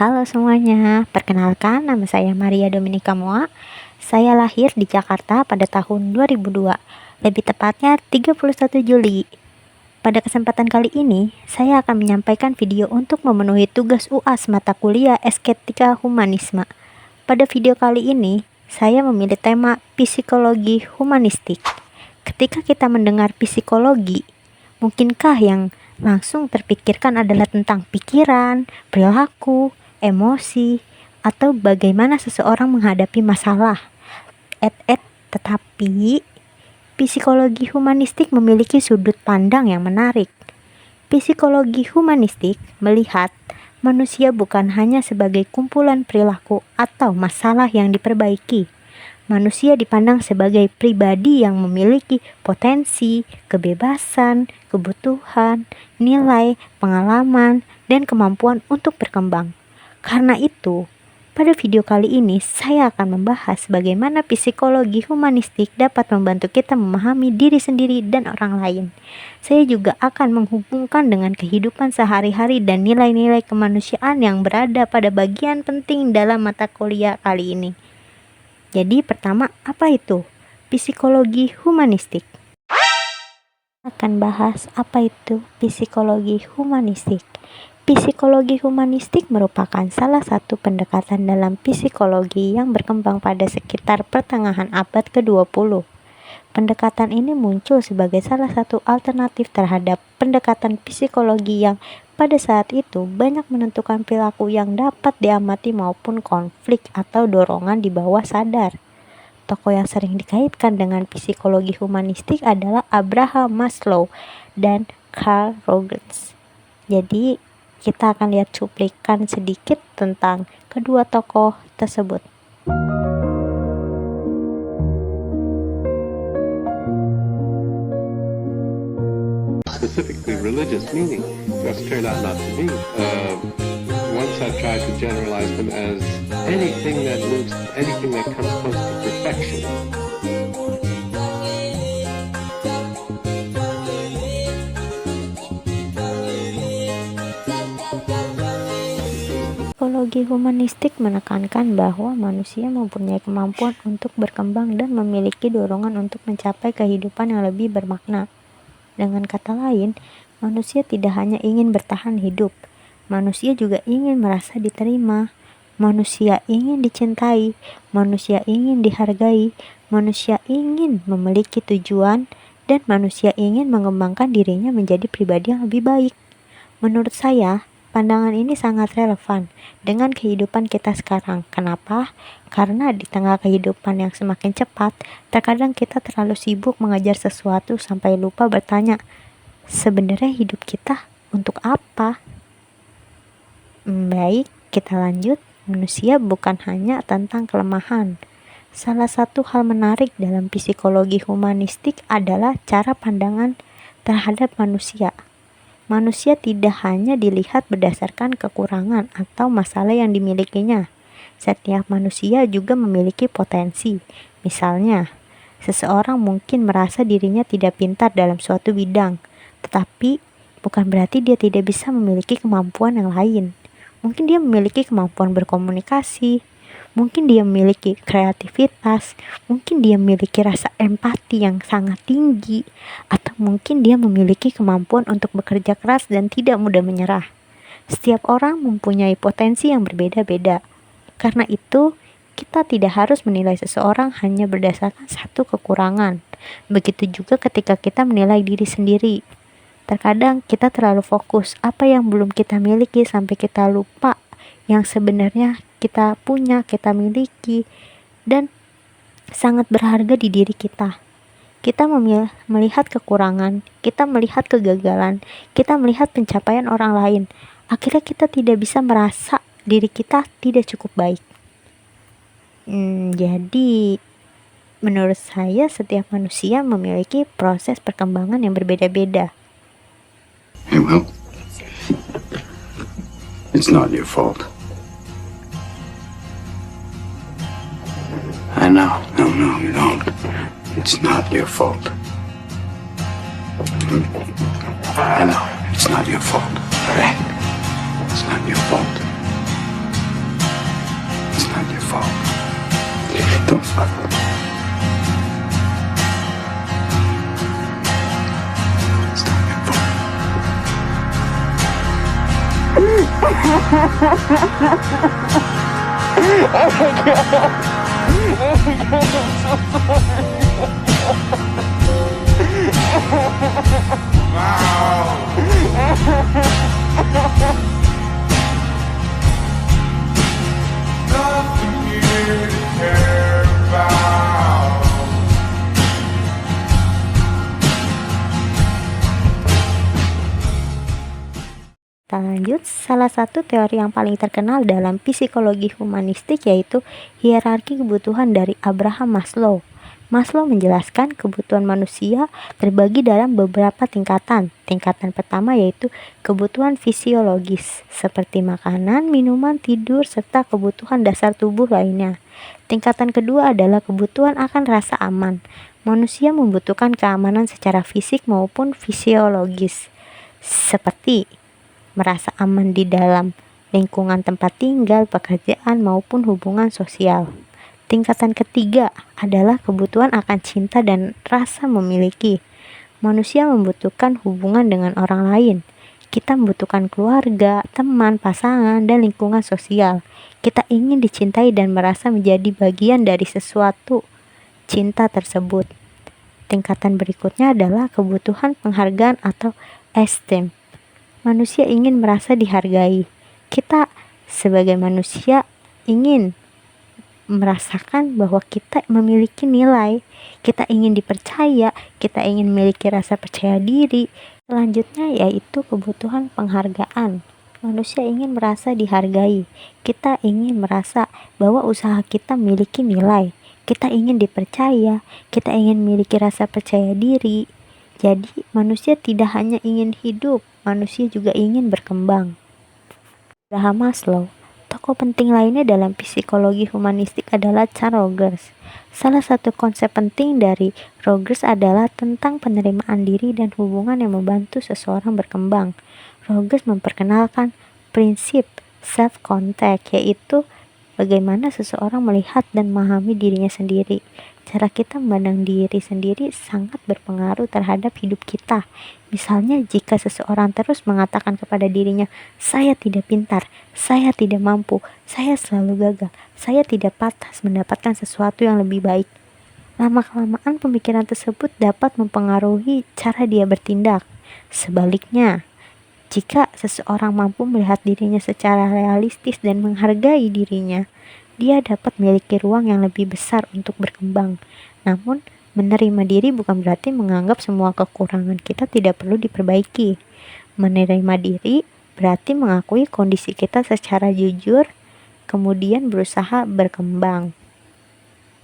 Halo semuanya, perkenalkan nama saya Maria Dominika Moa. Saya lahir di Jakarta pada tahun 2002, lebih tepatnya 31 Juli. Pada kesempatan kali ini, saya akan menyampaikan video untuk memenuhi tugas UAS mata kuliah Estetika Humanisme. Pada video kali ini, saya memilih tema psikologi humanistik. Ketika kita mendengar psikologi, mungkinkah yang langsung terpikirkan adalah tentang pikiran, perilaku, emosi, atau bagaimana seseorang menghadapi masalah. Tetapi psikologi humanistik memiliki sudut pandang yang menarik. Psikologi humanistik melihat manusia bukan hanya sebagai kumpulan perilaku atau masalah yang diperbaiki. Manusia dipandang sebagai pribadi yang memiliki potensi, kebebasan, kebutuhan, nilai, pengalaman, dan kemampuan untuk berkembang. Karena itu, pada video kali ini saya akan membahas bagaimana psikologi humanistik dapat membantu kita memahami diri sendiri dan orang lain. Saya juga akan menghubungkan dengan kehidupan sehari-hari dan nilai-nilai kemanusiaan yang berada pada bagian penting dalam mata kuliah kali ini. Jadi pertama, apa itu psikologi humanistik? Akan bahas apa itu psikologi humanistik. Psikologi humanistik merupakan salah satu pendekatan dalam psikologi yang berkembang pada sekitar pertengahan abad ke-20. Pendekatan ini muncul sebagai salah satu alternatif terhadap pendekatan psikologi yang pada saat itu banyak menentukan perilaku yang dapat diamati maupun konflik atau dorongan di bawah sadar. Tokoh yang sering dikaitkan dengan psikologi humanistik adalah Abraham Maslow dan Carl Rogers. Jadi, kita akan lihat cuplikan sedikit tentang kedua tokoh tersebut. Specifically religious meaning just turned out not to be. Once I tried to generalize them as anything that moves, anything that comes close to perfection. Psikologi humanistik menekankan bahwa manusia mempunyai kemampuan untuk berkembang dan memiliki dorongan untuk mencapai kehidupan yang lebih bermakna. Dengan kata lain, manusia tidak hanya ingin bertahan hidup, manusia juga ingin merasa diterima, manusia ingin dicintai, manusia ingin dihargai, manusia ingin memiliki tujuan, dan manusia ingin mengembangkan dirinya menjadi pribadi yang lebih baik. Menurut saya, pandangan ini sangat relevan dengan kehidupan kita sekarang. Kenapa? Karena di tengah kehidupan yang semakin cepat, terkadang kita terlalu sibuk mengejar sesuatu sampai lupa bertanya, sebenarnya hidup kita untuk apa? Baik, kita lanjut. Manusia bukan hanya tentang kelemahan. Salah satu hal menarik dalam psikologi humanistik adalah cara pandangan terhadap manusia. Manusia tidak hanya dilihat berdasarkan kekurangan atau masalah yang dimilikinya. Setiap manusia juga memiliki potensi. Misalnya, seseorang mungkin merasa dirinya tidak pintar dalam suatu bidang, tetapi bukan berarti dia tidak bisa memiliki kemampuan yang lain. Mungkin dia memiliki kemampuan berkomunikasi, mungkin dia memiliki kreativitas, mungkin dia memiliki rasa empati yang sangat tinggi, atau mungkin dia memiliki kemampuan untuk bekerja keras dan tidak mudah menyerah. Setiap orang mempunyai potensi yang berbeda-beda. Karena itu, kita tidak harus menilai seseorang hanya berdasarkan satu kekurangan. Begitu juga ketika kita menilai diri sendiri. Terkadang kita terlalu fokus apa yang belum kita miliki sampai kita lupa yang sebenarnya kita punya, kita miliki, dan sangat berharga di diri kita. Kita melihat kekurangan, kita melihat kegagalan, kita melihat pencapaian orang lain. Akhirnya kita tidak bisa merasa diri kita tidak cukup baik. Jadi, menurut saya setiap manusia memiliki proses perkembangan yang berbeda-beda. Hey, well, it's not your fault. I know. No, you don't. It's not your fault. I know. It's not your fault. Right? It's not your fault. It's not your fault. Don't. It's not your fault. Kita lanjut, salah satu teori yang paling terkenal dalam psikologi humanistik yaitu hierarki kebutuhan dari Abraham Maslow. Maslow menjelaskan kebutuhan manusia terbagi dalam beberapa tingkatan. Tingkatan pertama yaitu kebutuhan fisiologis, seperti makanan, minuman, tidur, serta kebutuhan dasar tubuh lainnya. Tingkatan kedua adalah kebutuhan akan rasa aman. Manusia membutuhkan keamanan secara fisik maupun fisiologis, seperti merasa aman di dalam lingkungan tempat tinggal, pekerjaan, maupun hubungan sosial. Tingkatan ketiga adalah kebutuhan akan cinta dan rasa memiliki. Manusia membutuhkan hubungan dengan orang lain. Kita membutuhkan keluarga, teman, pasangan, dan lingkungan sosial. Kita ingin dicintai dan merasa menjadi bagian dari sesuatu cinta tersebut. Tingkatan berikutnya adalah kebutuhan penghargaan atau esteem. Manusia ingin merasa dihargai. Kita sebagai manusia ingin merasakan bahwa kita memiliki nilai, kita ingin dipercaya, kita ingin memiliki rasa percaya diri. Selanjutnya yaitu kebutuhan penghargaan. Manusia ingin merasa dihargai. Kita ingin merasa bahwa usaha kita memiliki nilai. Kita ingin dipercaya, kita ingin memiliki rasa percaya diri. Jadi manusia tidak hanya ingin hidup, manusia juga ingin berkembang. Abraham Maslow. Tokoh penting lainnya dalam psikologi humanistik adalah Carl Rogers. Salah satu konsep penting dari Rogers adalah tentang penerimaan diri dan hubungan yang membantu seseorang berkembang. Rogers memperkenalkan prinsip self-contact, yaitu bagaimana seseorang melihat dan memahami dirinya sendiri. Cara kita memandang diri sendiri sangat berpengaruh terhadap hidup kita. Misalnya, jika seseorang terus mengatakan kepada dirinya, "Saya tidak pintar, saya tidak mampu, saya selalu gagal, saya tidak pantas mendapatkan sesuatu yang lebih baik." Lama-kelamaan pemikiran tersebut dapat mempengaruhi cara dia bertindak. Sebaliknya, jika seseorang mampu melihat dirinya secara realistis dan menghargai dirinya, dia dapat memiliki ruang yang lebih besar untuk berkembang. Namun, menerima diri bukan berarti menganggap semua kekurangan kita tidak perlu diperbaiki. Menerima diri berarti mengakui kondisi kita secara jujur, kemudian berusaha berkembang.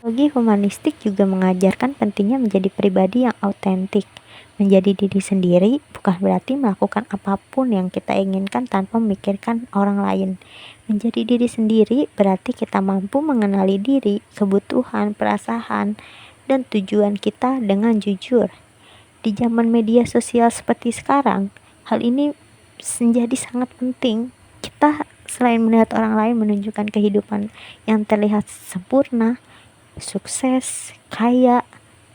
Psikologi humanistik juga mengajarkan pentingnya menjadi pribadi yang autentik. Menjadi diri sendiri bukan berarti melakukan apapun yang kita inginkan tanpa memikirkan orang lain. Menjadi diri sendiri berarti kita mampu mengenali diri, kebutuhan, perasaan, dan tujuan kita dengan jujur. Di zaman media sosial seperti sekarang, hal ini menjadi sangat penting. Kita selain melihat orang lain menunjukkan kehidupan yang terlihat sempurna, sukses, kaya,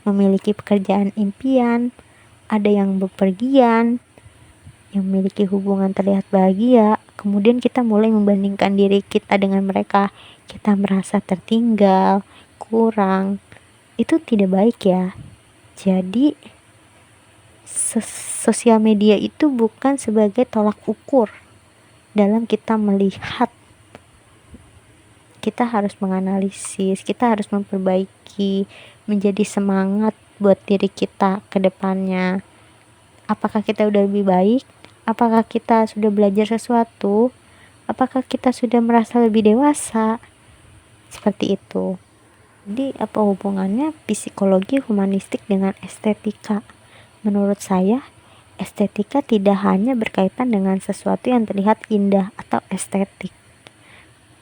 memiliki pekerjaan impian, ada yang bepergian, yang memiliki hubungan terlihat bahagia, kemudian kita mulai membandingkan diri kita dengan mereka. Kita merasa tertinggal, kurang. Itu tidak baik ya. Jadi, sosial media itu bukan sebagai tolak ukur dalam kita melihat. Kita harus menganalisis, kita harus memperbaiki, menjadi semangat buat diri kita ke depannya. Apakah kita udah lebih baik? Apakah kita sudah belajar sesuatu? Apakah kita sudah merasa lebih dewasa? Seperti itu. Jadi apa hubungannya psikologi humanistik dengan estetika? Menurut saya, estetika tidak hanya berkaitan dengan sesuatu yang terlihat indah atau estetik.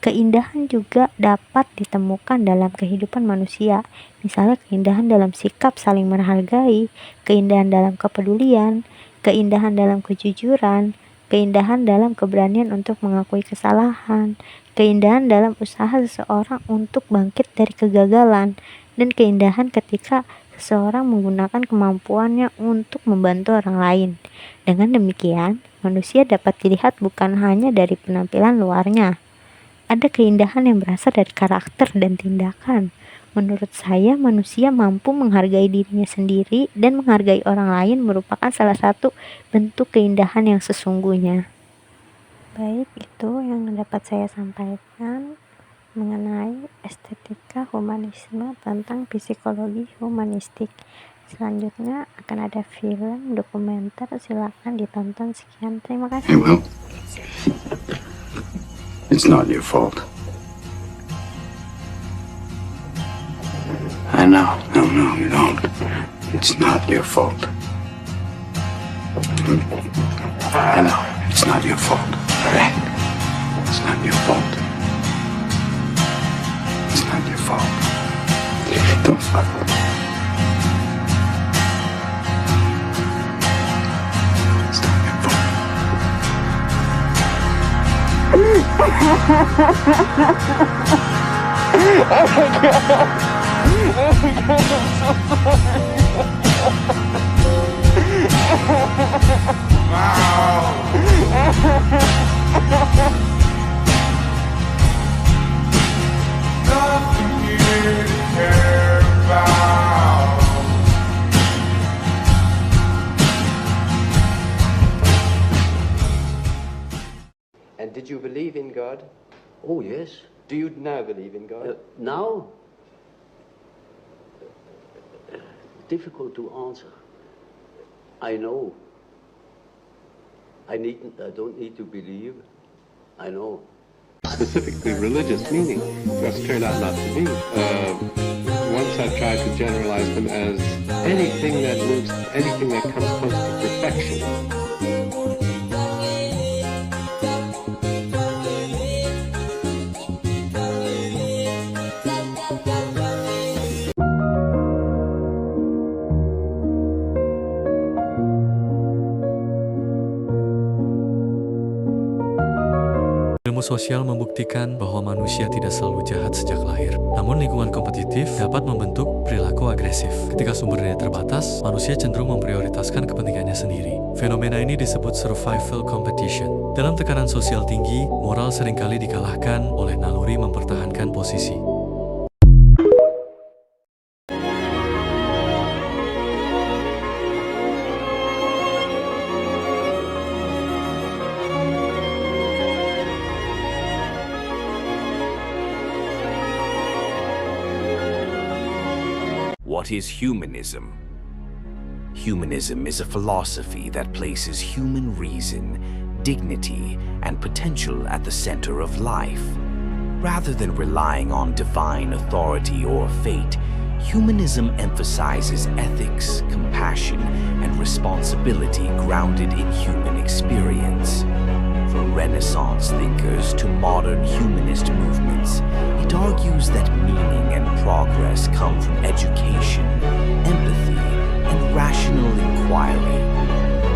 Keindahan juga dapat ditemukan dalam kehidupan manusia. Misalnya keindahan dalam sikap saling menghargai, keindahan dalam kepedulian, keindahan dalam kejujuran, keindahan dalam keberanian untuk mengakui kesalahan, keindahan dalam usaha seseorang untuk bangkit dari kegagalan, dan keindahan ketika seseorang menggunakan kemampuannya untuk membantu orang lain. Dengan demikian, manusia dapat dilihat bukan hanya dari penampilan luarnya. Ada keindahan yang berasal dari karakter dan tindakan. Menurut saya, manusia mampu menghargai dirinya sendiri dan menghargai orang lain merupakan salah satu bentuk keindahan yang sesungguhnya. Baik, itu yang dapat saya sampaikan mengenai estetika humanisme tentang psikologi humanistik. Selanjutnya akan ada film dokumenter, silakan ditonton. Sekian, terima Hey, kasih. Will. It's not your fault. I know. No, you don't. It's not your fault. I know. It's not your fault. All right? It's not your fault. It's not your fault. Don't fuck. It's not your fault. And did you believe in God? Oh, yes. Do you now believe in God? Now? Difficult to answer. I know. I don't need to believe. I know. Specifically religious meaning just turned out not to be. Once I tried to generalize them as anything that moves, anything that comes close to perfection. Ilmu sosial membuktikan bahwa manusia tidak selalu jahat sejak lahir. Namun lingkungan kompetitif dapat membentuk perilaku agresif. Ketika sumber daya terbatas, manusia cenderung memprioritaskan kepentingannya sendiri. Fenomena ini disebut survival competition. Dalam tekanan sosial tinggi, moral seringkali dikalahkan oleh naluri mempertahankan posisi. What is humanism? Humanism is a philosophy that places human reason, dignity, and potential at the center of life. Rather than relying on divine authority or fate, humanism emphasizes ethics, compassion, and responsibility grounded in human experience. From Renaissance thinkers to modern humanist movements, it argues that meaning and progress come from education, empathy, and rational inquiry.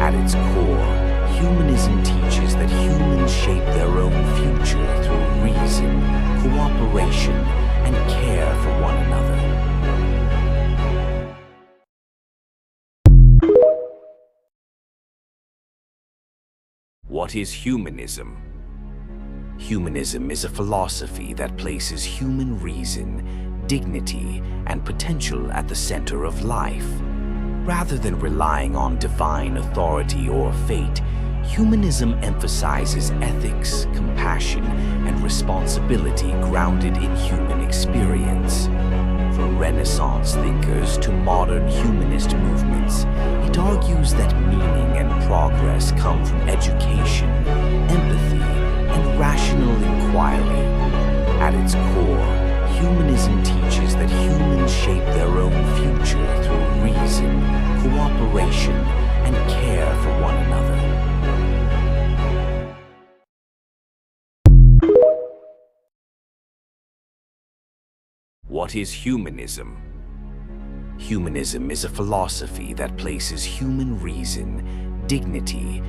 At its core, humanism teaches that humans shape their own future through reason, cooperation, and care for one another. What is humanism? Humanism is a philosophy that places human reason, dignity, and potential at the center of life. Rather than relying on divine authority or fate, humanism emphasizes ethics, compassion, and responsibility grounded in human experience. From Renaissance thinkers to modern humanist movements, it argues that meaning and progress come from education, empathy, and rational inquiry. At its core, humanism teaches that humans shape their own future through reason, cooperation, and care for one another. What is humanism? Humanism is a philosophy that places human reason, dignity,